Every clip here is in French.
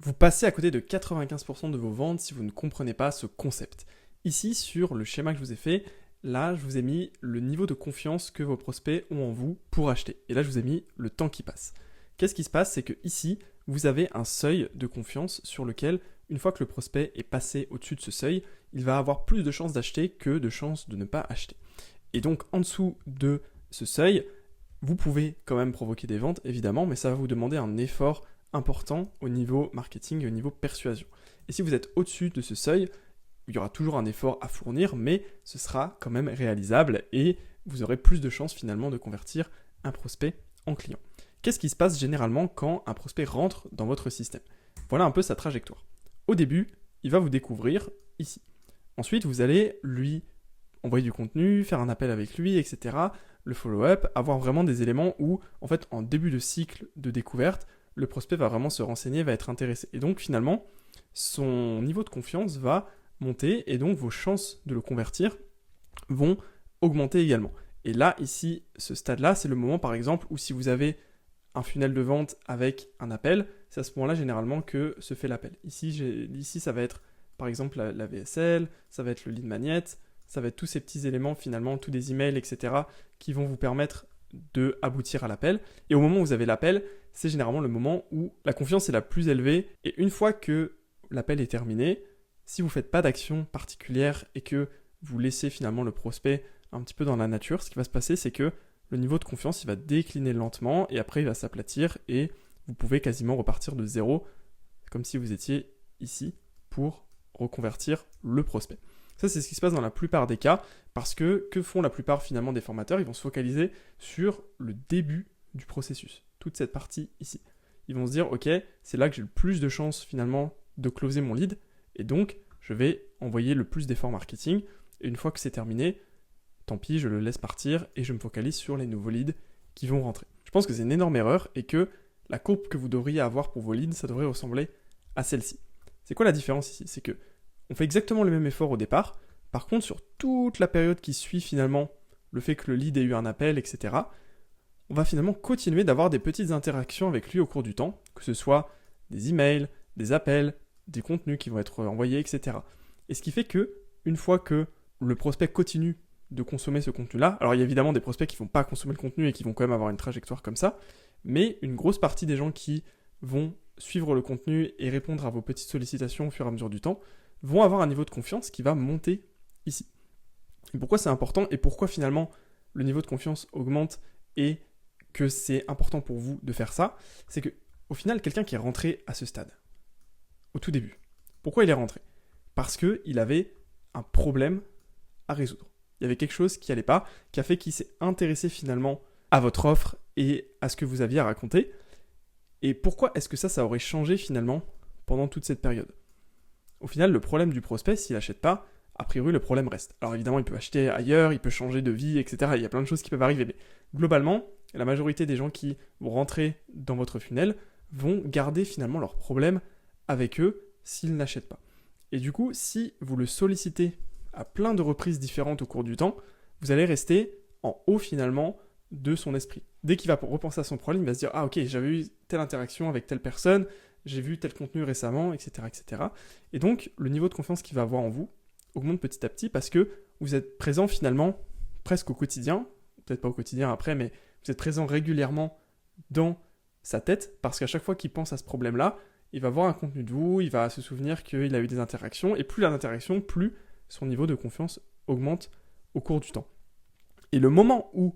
Vous passez à côté de 95% de vos ventes si vous ne comprenez pas ce concept. Ici, sur le schéma que je vous ai fait, là, je vous ai mis le niveau de confiance que vos prospects ont en vous pour acheter. Et là, je vous ai mis le temps qui passe. Qu'est-ce qui se passe? C'est que ici, vous avez un seuil de confiance sur lequel, une fois que le prospect est passé au-dessus de ce seuil, il va avoir plus de chances d'acheter que de chances de ne pas acheter. Et donc, en dessous de ce seuil, vous pouvez quand même provoquer des ventes, évidemment, mais ça va vous demander un effort important au niveau marketing et au niveau persuasion. Et si vous êtes au-dessus de ce seuil, il y aura toujours un effort à fournir, mais ce sera quand même réalisable et vous aurez plus de chances finalement de convertir un prospect en client. Qu'est-ce qui se passe généralement quand un prospect rentre dans votre système? Voilà un peu sa trajectoire. Au début, il va vous découvrir ici. Ensuite, vous allez lui envoyer du contenu, faire un appel avec lui, etc. Le follow-up, avoir vraiment des éléments où, en fait, en début de cycle de découverte, le prospect va vraiment se renseigner, va être intéressé. Et donc, finalement, son niveau de confiance va monter et donc vos chances de le convertir vont augmenter également. Et là, ici, ce stade-là, c'est le moment, par exemple, où si vous avez un funnel de vente avec un appel, c'est à ce moment-là, généralement, que se fait l'appel. Ici, ça va être, par exemple, la VSL, ça va être le lead magnet, ça va être tous ces petits éléments, finalement, tous des emails, etc., qui vont vous permettre de aboutir à l'appel. Et au moment où vous avez l'appel, c'est généralement le moment où la confiance est la plus élevée. Et une fois que l'appel est terminé, si vous ne faites pas d'action particulière et que vous laissez finalement le prospect un petit peu dans la nature, ce qui va se passer, c'est que le niveau de confiance, il va décliner lentement et après, il va s'aplatir et vous pouvez quasiment repartir de zéro, comme si vous étiez ici pour reconvertir le prospect. Ça, c'est ce qui se passe dans la plupart des cas, parce que font la plupart finalement des formateurs? Ils vont se focaliser sur le début du processus, toute cette partie ici. Ils vont se dire, ok, c'est là que j'ai le plus de chances finalement de closer mon lead, et donc je vais envoyer le plus d'efforts marketing, et une fois que c'est terminé, tant pis, je le laisse partir, et je me focalise sur les nouveaux leads qui vont rentrer. Je pense que c'est une énorme erreur, et que la courbe que vous devriez avoir pour vos leads, ça devrait ressembler à celle-ci. C'est quoi la différence ici? C'est que on fait exactement le même effort au départ. Par contre, sur toute la période qui suit finalement le fait que le lead ait eu un appel, etc., on va finalement continuer d'avoir des petites interactions avec lui au cours du temps, que ce soit des emails, des appels, des contenus qui vont être envoyés, etc. Et ce qui fait que, une fois que le prospect continue de consommer ce contenu-là, alors il y a évidemment des prospects qui ne vont pas consommer le contenu et qui vont quand même avoir une trajectoire comme ça, mais une grosse partie des gens qui vont suivre le contenu et répondre à vos petites sollicitations au fur et à mesure du temps vont avoir un niveau de confiance qui va monter ici. Et pourquoi c'est important et pourquoi finalement le niveau de confiance augmente et que c'est important pour vous de faire ça, c'est que au final, quelqu'un qui est rentré à ce stade, au tout début, pourquoi il est rentré? Parce qu'il avait un problème à résoudre. Il y avait quelque chose qui n'allait pas, qui a fait qu'il s'est intéressé finalement à votre offre et à ce que vous aviez à raconter. Et pourquoi est-ce que ça aurait changé finalement pendant toute cette période? Au final, le problème du prospect, s'il n'achète pas, a priori, le problème reste. Alors évidemment, il peut acheter ailleurs, il peut changer de vie, etc. Il y a plein de choses qui peuvent arriver. Mais globalement, la majorité des gens qui vont rentrer dans votre funnel vont garder finalement leurs problèmes avec eux s'ils n'achètent pas. Et du coup, si vous le sollicitez à plein de reprises différentes au cours du temps, vous allez rester en haut finalement de son esprit. Dès qu'il va repenser à son problème, il va se dire « Ah ok, j'avais eu telle interaction avec telle personne, j'ai vu tel contenu récemment, etc. etc. » Et donc, le niveau de confiance qu'il va avoir en vous augmente petit à petit parce que vous êtes présent finalement presque au quotidien, peut-être pas au quotidien après, mais vous êtes présent régulièrement dans sa tête parce qu'à chaque fois qu'il pense à ce problème-là, il va voir un contenu de vous, il va se souvenir qu'il a eu des interactions et plus il a d'interactions, plus son niveau de confiance augmente au cours du temps. Et le moment où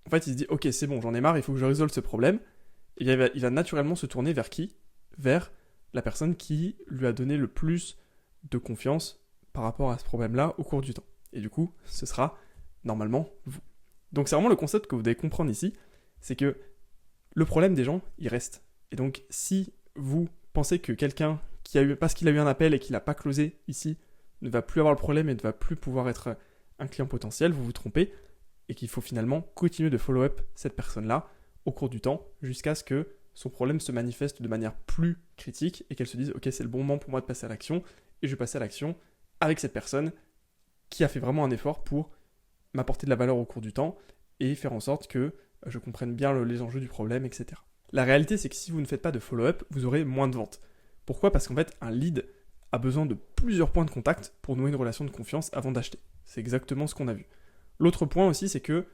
en fait il se dit ok c'est bon j'en ai marre, il faut que je résolve ce problème, et il va naturellement se tourner vers qui? Vers la personne qui lui a donné le plus de confiance par rapport à ce problème-là au cours du temps. Et du coup, ce sera normalement vous. Donc c'est vraiment le concept que vous devez comprendre ici, c'est que le problème des gens, il reste. Et donc si vous pensez que quelqu'un qui a eu, parce qu'il a eu un appel et qu'il n'a pas closé ici, ne va plus avoir le problème et ne va plus pouvoir être un client potentiel, vous vous trompez, et qu'il faut finalement continuer de follow-up cette personne-là au cours du temps jusqu'à ce que son problème se manifeste de manière plus critique et qu'elle se dise « Ok, c'est le bon moment pour moi de passer à l'action et je vais passer à l'action avec cette personne qui a fait vraiment un effort pour m'apporter de la valeur au cours du temps et faire en sorte que je comprenne bien les enjeux du problème, etc. » La réalité, c'est que si vous ne faites pas de follow-up, vous aurez moins de ventes. Pourquoi ? Parce qu'en fait, un lead a besoin de plusieurs points de contact pour nouer une relation de confiance avant d'acheter. C'est exactement ce qu'on a vu. L'autre point aussi, c'est qu'il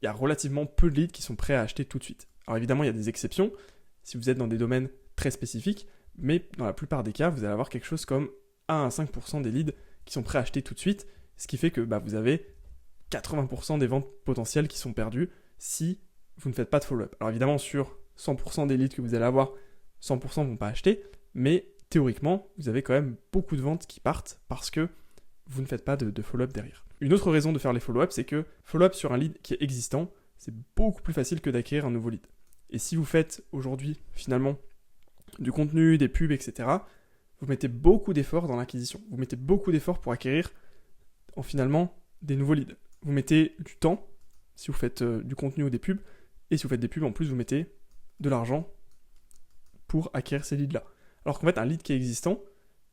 y a relativement peu de leads qui sont prêts à acheter tout de suite. Alors évidemment, il y a des exceptions, si vous êtes dans des domaines très spécifiques, mais dans la plupart des cas, vous allez avoir quelque chose comme 1 à 5% des leads qui sont prêts à acheter tout de suite, ce qui fait que vous avez 80% des ventes potentielles qui sont perdues si vous ne faites pas de follow-up. Alors évidemment, sur 100% des leads que vous allez avoir, 100% ne vont pas acheter, mais théoriquement, vous avez quand même beaucoup de ventes qui partent parce que vous ne faites pas de follow-up derrière. Une autre raison de faire les follow-up, c'est que follow-up sur un lead qui est existant, c'est beaucoup plus facile que d'acquérir un nouveau lead. Et si vous faites aujourd'hui, finalement, du contenu, des pubs, etc., vous mettez beaucoup d'efforts dans l'acquisition. Vous mettez beaucoup d'efforts pour acquérir, finalement, des nouveaux leads. Vous mettez du temps, si vous faites du contenu ou des pubs, et si vous faites des pubs, en plus, vous mettez de l'argent pour acquérir ces leads-là. Alors qu'en fait, un lead qui est existant,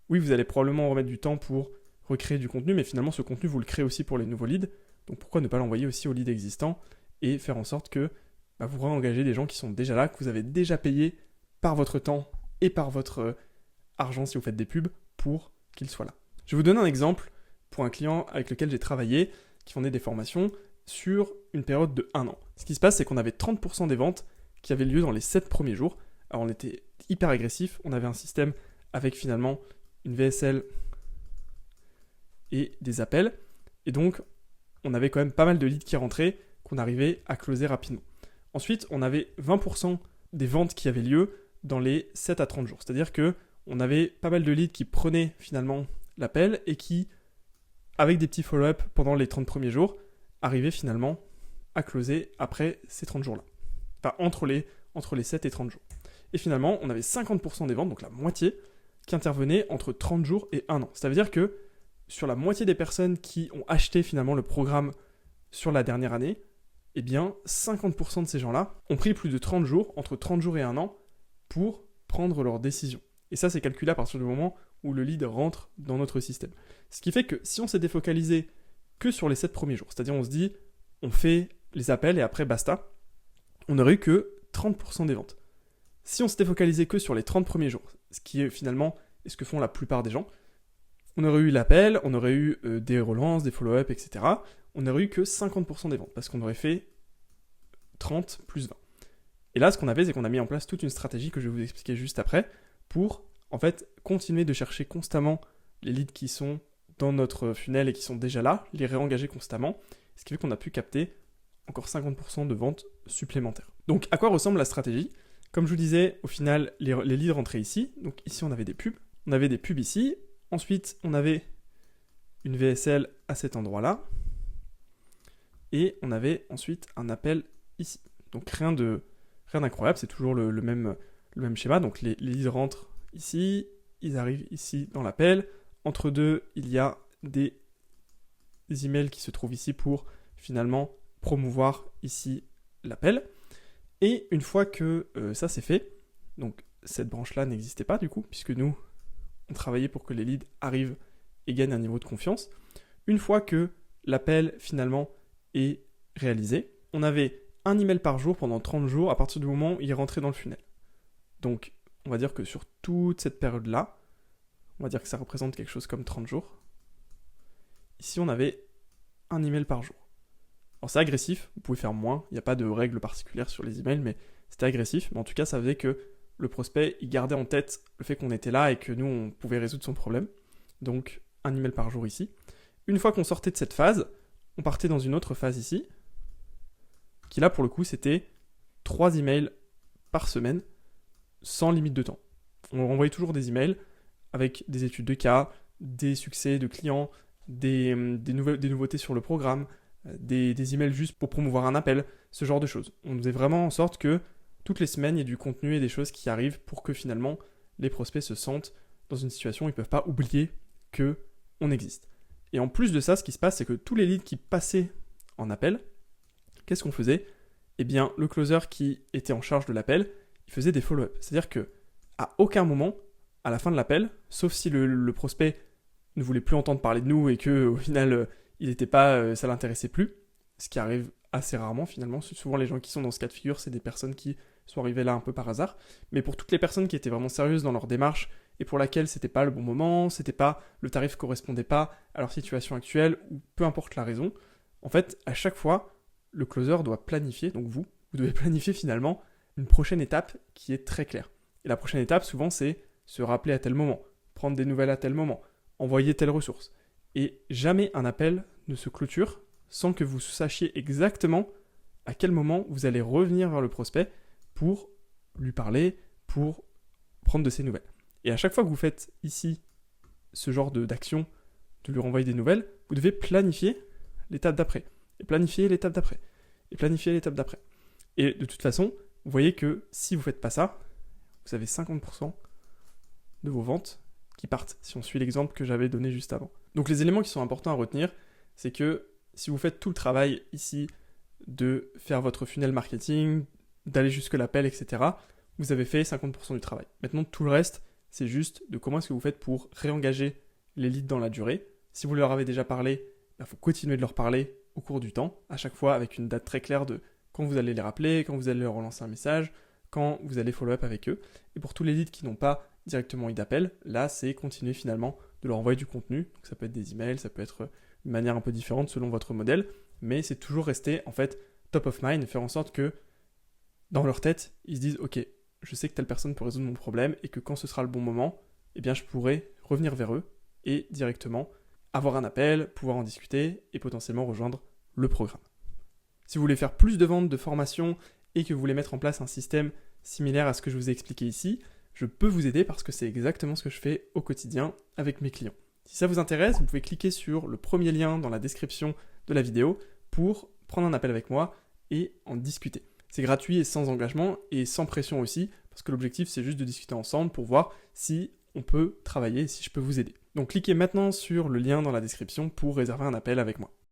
oui, vous allez probablement remettre du temps pour recréer du contenu, mais finalement, ce contenu, vous le créez aussi pour les nouveaux leads. Donc pourquoi ne pas l'envoyer aussi aux leads existants et faire en sorte que vous réengagez des gens qui sont déjà là, que vous avez déjà payé par votre temps et par votre argent si vous faites des pubs pour qu'ils soient là. Je vais vous donner un exemple pour un client avec lequel j'ai travaillé, qui vendait des formations sur une période de 1 an. Ce qui se passe, c'est qu'on avait 30% des ventes qui avaient lieu dans les 7 premiers jours. Alors on était hyper agressif, on avait un système avec finalement une VSL et des appels, et donc on avait quand même pas mal de leads qui rentraient, qu'on arrivait à closer rapidement. Ensuite, on avait 20% des ventes qui avaient lieu dans les 7 à 30 jours. C'est-à-dire qu'on avait pas mal de leads qui prenaient finalement l'appel et qui, avec des petits follow-up pendant les 30 premiers jours, arrivaient finalement à closer après ces 30 jours-là. Enfin, entre les 7 et 30 jours. Et finalement, on avait 50% des ventes, donc la moitié, qui intervenaient entre 30 jours et 1 an. Ça veut dire que sur la moitié des personnes qui ont acheté finalement le programme sur la dernière année, eh bien 50% de ces gens-là ont pris plus de 30 jours, entre 30 jours et 1 an, pour prendre leur décision. Et ça, c'est calculé à partir du moment où le lead rentre dans notre système. Ce qui fait que si on s'est défocalisé que sur les 7 premiers jours, c'est-à-dire on se dit, on fait les appels et après basta, on n'aurait eu que 30% des ventes. Si on s'était focalisé que sur les 30 premiers jours, ce qui est finalement ce que font la plupart des gens, on aurait eu l'appel, on aurait eu des relances, des follow-up, etc. On n'aurait eu que 50% des ventes, parce qu'on aurait fait 30 plus 20. Et là, ce qu'on a fait, c'est qu'on a mis en place toute une stratégie que je vais vous expliquer juste après, pour en fait continuer de chercher constamment les leads qui sont dans notre funnel et qui sont déjà là, les réengager constamment, ce qui fait qu'on a pu capter encore 50% de ventes supplémentaires. Donc à quoi ressemble la stratégie ? Comme je vous disais, au final, les leads rentraient ici. Donc ici, on avait des pubs. On avait des pubs ici. Ensuite, on avait une VSL à cet endroit-là. Et on avait ensuite un appel ici. Donc rien d'incroyable, c'est toujours le même schéma. Donc les leads rentrent ici, ils arrivent ici dans l'appel. Entre deux, il y a des emails qui se trouvent ici pour finalement promouvoir ici l'appel. Et une fois que ça c'est fait, donc cette branche-là n'existait pas du coup, puisque nous, on travaillait pour que les leads arrivent et gagnent un niveau de confiance. Une fois que l'appel finalement est réalisé, on avait un email par jour pendant 30 jours à partir du moment où il est rentré dans le funnel. Donc, on va dire que sur toute cette période-là, on va dire que ça représente quelque chose comme 30 jours. Ici, on avait un email par jour. Alors, c'est agressif, vous pouvez faire moins, il n'y a pas de règle particulière sur les emails, mais c'était agressif. Mais en tout cas, ça faisait que le prospect, il gardait en tête le fait qu'on était là et que nous, on pouvait résoudre son problème. Donc, un email par jour ici. Une fois qu'on sortait de cette phase, on partait dans une autre phase ici, qui là, pour le coup, c'était 3 emails par semaine, sans limite de temps. On renvoyait toujours des emails avec des études de cas, des succès de clients, des nouveautés sur le programme, des emails juste pour promouvoir un appel, ce genre de choses. On faisait vraiment en sorte que toutes les semaines, il y ait du contenu et des choses qui arrivent pour que finalement, les prospects se sentent dans une situation où ils ne peuvent pas oublier qu'on existe. Et en plus de ça, ce qui se passe, c'est que tous les leads qui passaient en appel, qu'est-ce qu'on faisait ? Eh bien, le closer qui était en charge de l'appel, il faisait des follow-up. C'est-à-dire qu'à aucun moment, à la fin de l'appel, sauf si le prospect ne voulait plus entendre parler de nous et qu'au final, il n'était pas, ça l'intéressait plus, ce qui arrive assez rarement finalement. Souvent, les gens qui sont dans ce cas de figure, c'est des personnes qui sont arrivées là un peu par hasard. Mais pour toutes les personnes qui étaient vraiment sérieuses dans leur démarche et pour laquelle c'était pas le bon moment, le tarif correspondait pas à leur situation actuelle, ou peu importe la raison, en fait, à chaque fois, le closer doit planifier, donc vous devez planifier finalement une prochaine étape qui est très claire. Et la prochaine étape, souvent, c'est se rappeler à tel moment, prendre des nouvelles à tel moment, envoyer telle ressource. Et jamais un appel ne se clôture sans que vous sachiez exactement à quel moment vous allez revenir vers le prospect pour lui parler, pour prendre de ses nouvelles. Et à chaque fois que vous faites ici ce genre d'action, de lui renvoyer des nouvelles, vous devez planifier l'étape d'après, et planifier l'étape d'après, et planifier l'étape d'après. Et de toute façon, vous voyez que si vous ne faites pas ça, vous avez 50% de vos ventes qui partent, si on suit l'exemple que j'avais donné juste avant. Donc les éléments qui sont importants à retenir, c'est que si vous faites tout le travail ici de faire votre funnel marketing, d'aller jusque l'appel, etc., vous avez fait 50% du travail. Maintenant, tout le reste, c'est juste de comment est-ce que vous faites pour réengager les leads dans la durée. Si vous leur avez déjà parlé, il faut continuer de leur parler au cours du temps, à chaque fois avec une date très claire de quand vous allez les rappeler, quand vous allez leur relancer un message, quand vous allez follow-up avec eux. Et pour tous les leads qui n'ont pas directement eu d'appel, là, c'est continuer finalement de leur envoyer du contenu. Donc ça peut être des emails, ça peut être une manière un peu différente selon votre modèle, mais c'est toujours rester en fait top of mind et faire en sorte que dans leur tête, ils se disent « Ok, je sais que telle personne peut résoudre mon problème et que quand ce sera le bon moment, eh bien je pourrai revenir vers eux et directement avoir un appel, pouvoir en discuter et potentiellement rejoindre le programme. » Si vous voulez faire plus de ventes, de formation et que vous voulez mettre en place un système similaire à ce que je vous ai expliqué ici, je peux vous aider parce que c'est exactement ce que je fais au quotidien avec mes clients. Si ça vous intéresse, vous pouvez cliquer sur le premier lien dans la description de la vidéo pour prendre un appel avec moi et en discuter. C'est gratuit et sans engagement et sans pression aussi, parce que l'objectif c'est juste de discuter ensemble pour voir si on peut travailler et si je peux vous aider. Donc cliquez maintenant sur le lien dans la description pour réserver un appel avec moi.